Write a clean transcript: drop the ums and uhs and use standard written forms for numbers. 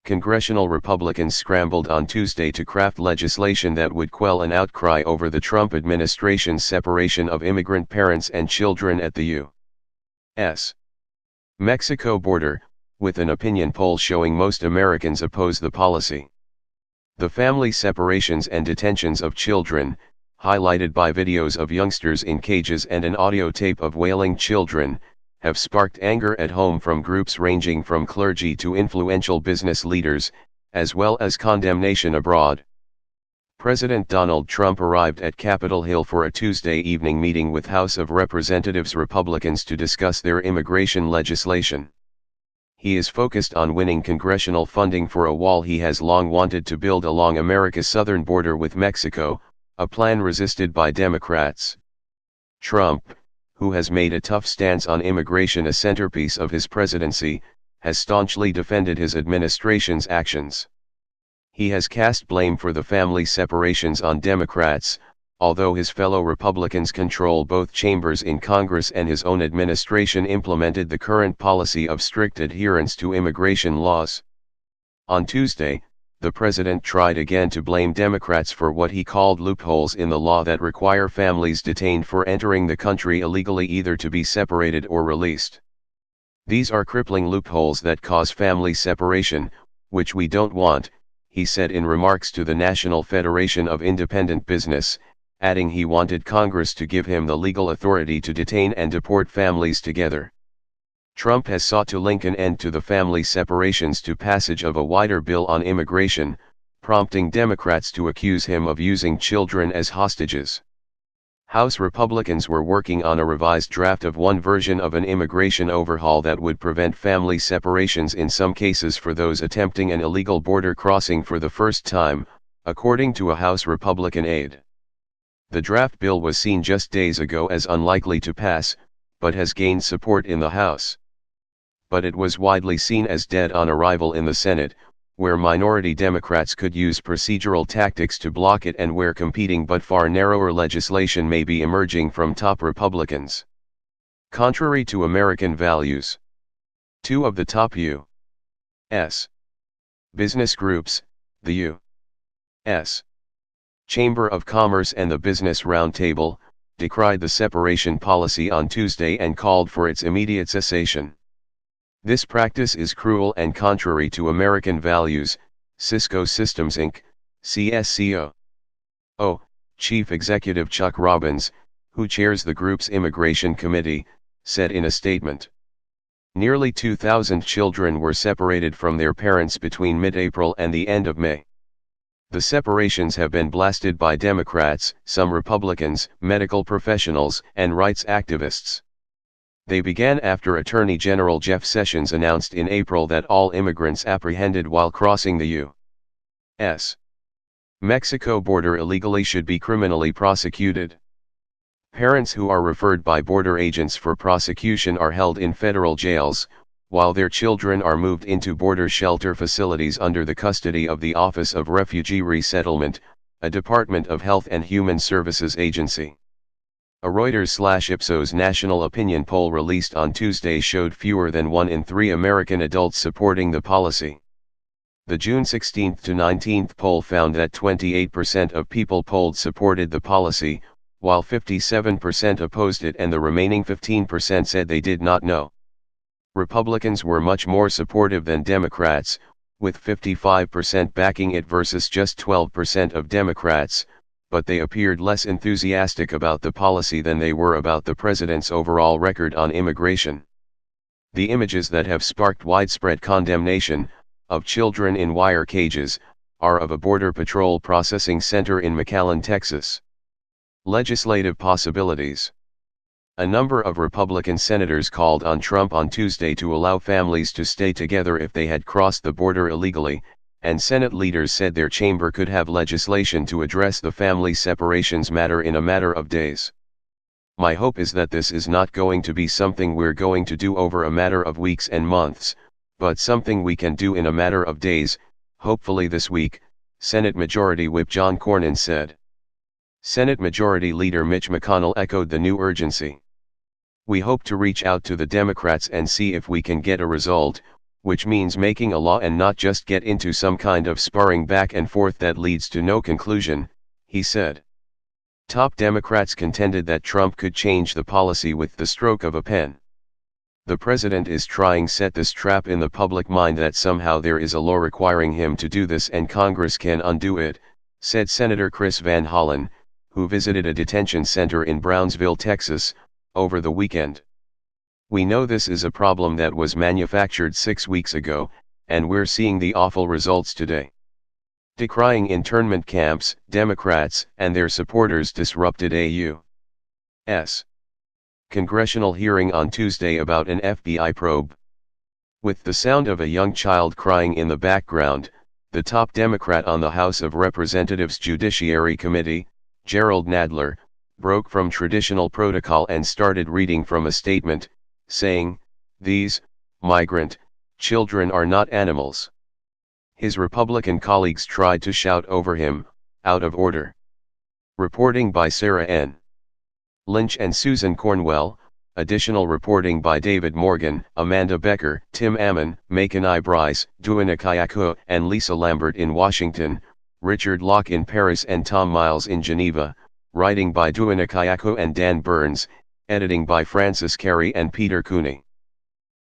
Congressional Republicans scrambled on Tuesday to craft legislation that would quell an outcry over the Trump administration's separation of immigrant parents and children at the U.S. Mexico border, with an opinion poll showing most Americans oppose the policy. The family separations and detentions of children, highlighted by videos of youngsters in cages and an audio tape of wailing children, have sparked anger at home from groups ranging from clergy to influential business leaders, as well as condemnation abroad. President Donald Trump arrived at Capitol Hill for a Tuesday evening meeting with House of Representatives Republicans to discuss their immigration legislation. He is focused on winning congressional funding for a wall he has long wanted to build along America's southern border with Mexico, a plan resisted by Democrats. Trump, who has made a tough stance on immigration a centerpiece of his presidency, has staunchly defended his administration's actions. He has cast blame for the family separations on Democrats, although his fellow Republicans control both chambers in Congress and his own administration implemented the current policy of strict adherence to immigration laws. On Tuesday, the president tried again to blame Democrats for what he called loopholes in the law that require families detained for entering the country illegally either to be separated or released. These are crippling loopholes that cause family separation, which we don't want, he said in remarks to the National Federation of Independent Business, adding he wanted Congress to give him the legal authority to detain and deport families together. Trump has sought to link an end to the family separations to passage of a wider bill on immigration, prompting Democrats to accuse him of using children as hostages. House Republicans were working on a revised draft of one version of an immigration overhaul that would prevent family separations in some cases for those attempting an illegal border crossing for the first time, according to a House Republican aide. The draft bill was seen just days ago as unlikely to pass, but has gained support in the House. But it was widely seen as dead on arrival in the Senate, where minority Democrats could use procedural tactics to block it and where competing but far narrower legislation may be emerging from top Republicans. Contrary to American values, two of the top U.S. business groups, the U.S. Chamber of Commerce and the Business Roundtable, decried the separation policy on Tuesday and called for its immediate cessation. This practice is cruel and contrary to American values, Cisco Systems Inc., CSCO. Chief Executive Chuck Robbins, who chairs the group's Immigration Committee, said in a statement. Nearly 2,000 children were separated from their parents between mid-April and the end of May. The separations have been blasted by Democrats, some Republicans, medical professionals, and rights activists. They began after Attorney General Jeff Sessions announced in April that all immigrants apprehended while crossing the U.S. Mexico border illegally should be criminally prosecuted. Parents who are referred by border agents for prosecution are held in federal jails, while their children are moved into border shelter facilities under the custody of the Office of Refugee Resettlement, a Department of Health and Human Services agency. A Reuters/Ipsos national opinion poll released on Tuesday showed fewer than 1 in 3 American adults supporting the policy. The June 16 to 19 poll found that 28% of people polled supported the policy, while 57% opposed it and the remaining 15% said they did not know. Republicans were much more supportive than Democrats, with 55% backing it versus just 12% of Democrats, but they appeared less enthusiastic about the policy than they were about the president's overall record on immigration. The images that have sparked widespread condemnation, of children in wire cages, are of a Border Patrol processing center in McAllen, Texas. Legislative possibilities. A number of Republican senators called on Trump on Tuesday to allow families to stay together if they had crossed the border illegally, and Senate leaders said their chamber could have legislation to address the family separations matter in a matter of days. My hope is that this is not going to be something we're going to do over a matter of weeks and months, but something we can do in a matter of days, hopefully this week, Senate Majority Whip John Cornyn said. Senate Majority Leader Mitch McConnell echoed the new urgency. We hope to reach out to the Democrats and see if we can get a result, which means making a law and not just get into some kind of sparring back and forth that leads to no conclusion, he said. Top Democrats contended that Trump could change the policy with the stroke of a pen. The president is trying set this trap in the public mind that somehow there is a law requiring him to do this and Congress can undo it, said Senator Chris Van Hollen, who visited a detention center in Brownsville, Texas, over the weekend. We know this is a problem that was manufactured 6 weeks ago, and we're seeing the awful results today. Decrying internment camps, Democrats and their supporters disrupted a U.S. congressional hearing on Tuesday about an FBI probe. With the sound of a young child crying in the background, the top Democrat on the House of Representatives Judiciary Committee, Gerald Nadler, broke from traditional protocol and started reading from a statement, saying, "These, migrant, children are not animals." His Republican colleagues tried to shout over him, out of order. Reporting by Sarah N. Lynch and Susan Cornwell, additional reporting by David Morgan, Amanda Becker, Tim Ammon, Macon I. Bryce, Duana Kayako and Lisa Lambert in Washington, Richard Locke in Paris and Tom Miles in Geneva, writing by Duana Kayako and Dan Burns, editing by Francis Carey and Peter Cooney.